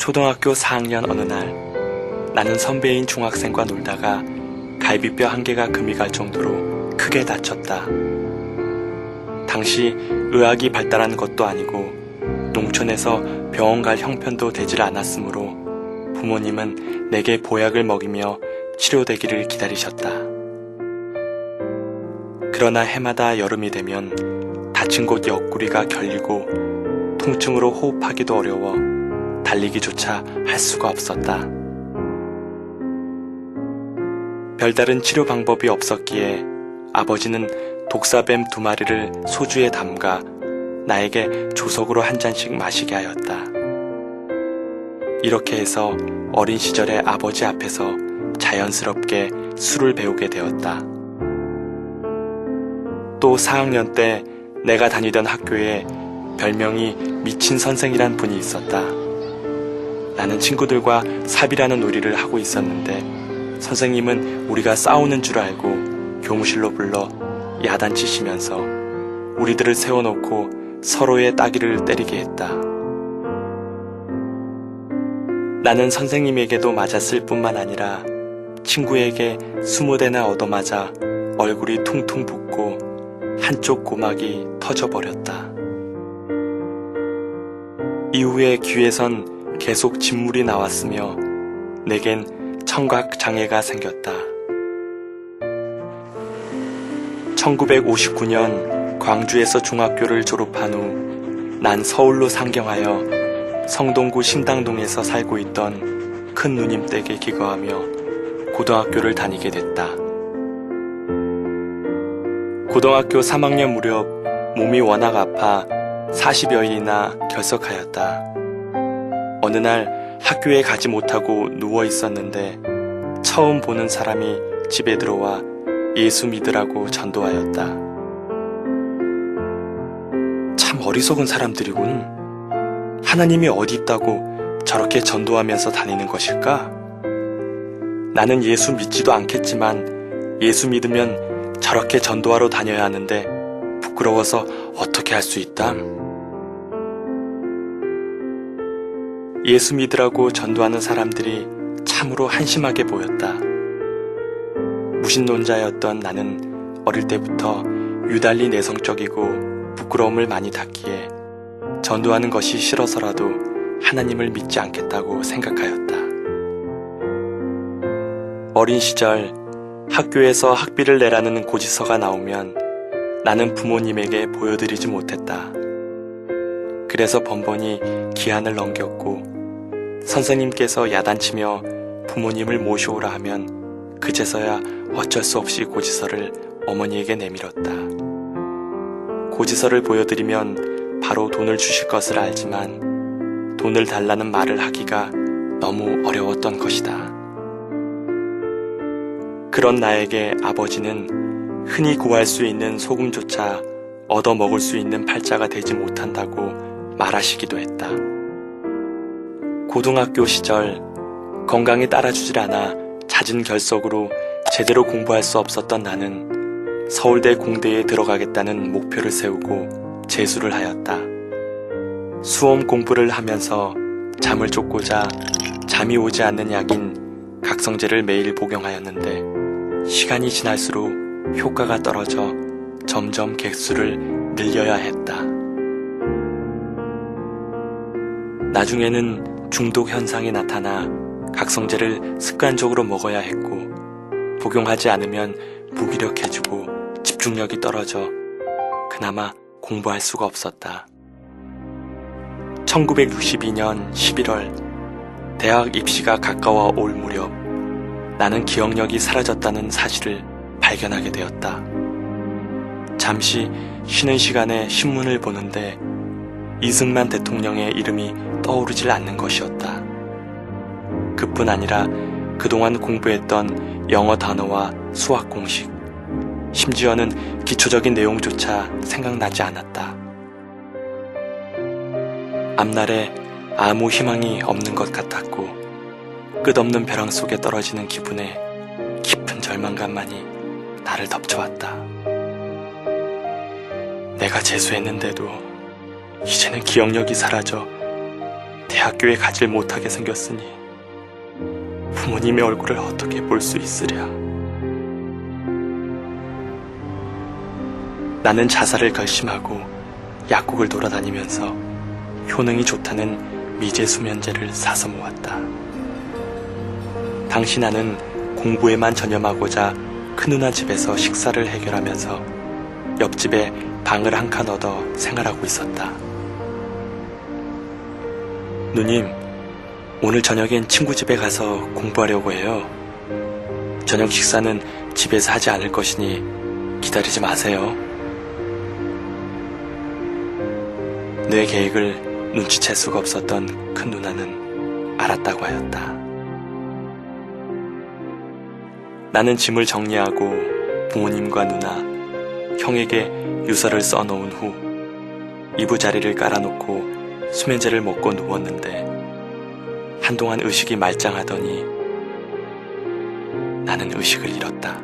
초등학교 4학년 어느 날 나는 선배인 중학생과 놀다가 갈비뼈 한 개가 금이 갈 정도로 크게 다쳤다. 당시 의학이 발달한 것도 아니고 농촌에서 병원 갈 형편도 되질 않았으므로 부모님은 내게 보약을 먹이며 치료되기를 기다리셨다. 그러나 해마다 여름이 되면 다친 곳 옆구리가 결리고 통증으로 호흡하기도 어려워 달리기조차 할 수가 없었다. 별다른 치료 방법이 없었기에 아버지는 독사뱀 2마리를 소주에 담가 나에게 조석으로 한 잔씩 마시게 하였다. 이렇게 해서 어린 시절에 아버지 앞에서 자연스럽게 술을 배우게 되었다. 또 4학년 때 내가 다니던 학교에 별명이 미친 선생이란 분이 있었다. 나는 친구들과 삽이라는 놀이를 하고 있었는데 선생님은 우리가 싸우는 줄 알고 교무실로 불러 야단치시면서 우리들을 세워놓고 서로의 따귀를 때리게 했다. 나는 선생님에게도 맞았을 뿐만 아니라 친구에게 20대나 얻어맞아 얼굴이 퉁퉁 붓고 한쪽 고막이 터져버렸다. 이후에 귀에선 계속 진물이 나왔으며 내겐 청각 장애가 생겼다. 1959년 광주에서 중학교를 졸업한 후 난 서울로 상경하여 성동구 신당동에서 살고 있던 큰 누님 댁에 기거하며 고등학교를 다니게 됐다. 고등학교 3학년 무렵 몸이 워낙 아파 40여일이나 결석하였다. 어느 날 학교에 가지 못하고 누워 있었는데 처음 보는 사람이 집에 들어와 예수 믿으라고 전도하였다. 참 어리석은 사람들이군. 하나님이 어디 있다고 저렇게 전도하면서 다니는 것일까? 나는 예수 믿지도 않겠지만 예수 믿으면 저렇게 전도하러 다녀야 하는데 부끄러워서 어떻게 할 수 있다? 예수 믿으라고 전도하는 사람들이 참으로 한심하게 보였다. 무신론자였던 나는 어릴 때부터 유달리 내성적이고 부끄러움을 많이 탔기에 전도하는 것이 싫어서라도 하나님을 믿지 않겠다고 생각하였다. 어린 시절 학교에서 학비를 내라는 고지서가 나오면 나는 부모님에게 보여드리지 못했다. 그래서 번번이 기한을 넘겼고 선생님께서 야단치며 부모님을 모셔오라 하면 그제서야 어쩔 수 없이 고지서를 어머니에게 내밀었다. 고지서를 보여드리면 바로 돈을 주실 것을 알지만 돈을 달라는 말을 하기가 너무 어려웠던 것이다. 그런 나에게 아버지는 흔히 구할 수 있는 소금조차 얻어먹을 수 있는 팔자가 되지 못한다고 말하시기도 했다. 고등학교 시절 건강이 따라주질 않아 잦은 결석으로 제대로 공부할 수 없었던 나는 서울대 공대에 들어가겠다는 목표를 세우고 재수를 하였다. 수험 공부를 하면서 잠을 쫓고자 잠이 오지 않는 약인 각성제를 매일 복용하였는데 시간이 지날수록 효과가 떨어져 점점 객수를 늘려야 했다. 나중에는 중독 현상이 나타나 각성제를 습관적으로 먹어야 했고 복용하지 않으면 무기력해지고 집중력이 떨어져 그나마 공부할 수가 없었다. 1962년 11월 대학 입시가 가까워 올 무렵 나는 기억력이 사라졌다는 사실을 발견하게 되었다. 잠시 쉬는 시간에 신문을 보는데 이승만 대통령의 이름이 떠오르질 않는 것이었다. 그뿐 아니라 그동안 공부했던 영어 단어와 수학 공식, 심지어는 기초적인 내용조차 생각나지 않았다. 앞날에 아무 희망이 없는 것 같았고 끝없는 벼랑 속에 떨어지는 기분에 깊은 절망감만이 나를 덮쳐왔다. 내가 재수했는데도 이제는 기억력이 사라져 대학교에 가질 못하게 생겼으니 부모님의 얼굴을 어떻게 볼 수 있으랴. 나는 자살을 결심하고 약국을 돌아다니면서 효능이 좋다는 미제수면제를 사서 모았다. 당시 나는 공부에만 전념하고자 큰누나 집에서 식사를 해결하면서 옆집에 방을 한 칸 얻어 생활하고 있었다. 누님, 오늘 저녁엔 친구 집에 가서 공부하려고 해요. 저녁 식사는 집에서 하지 않을 것이니 기다리지 마세요. 내 계획을 눈치챌 수가 없었던 큰 누나는 알았다고 하였다. 나는 짐을 정리하고 부모님과 누나, 형에게 유서를 써놓은 후 이부자리를 깔아놓고 수면제를 먹고 누웠는데 한동안 의식이 말짱하더니 나는 의식을 잃었다.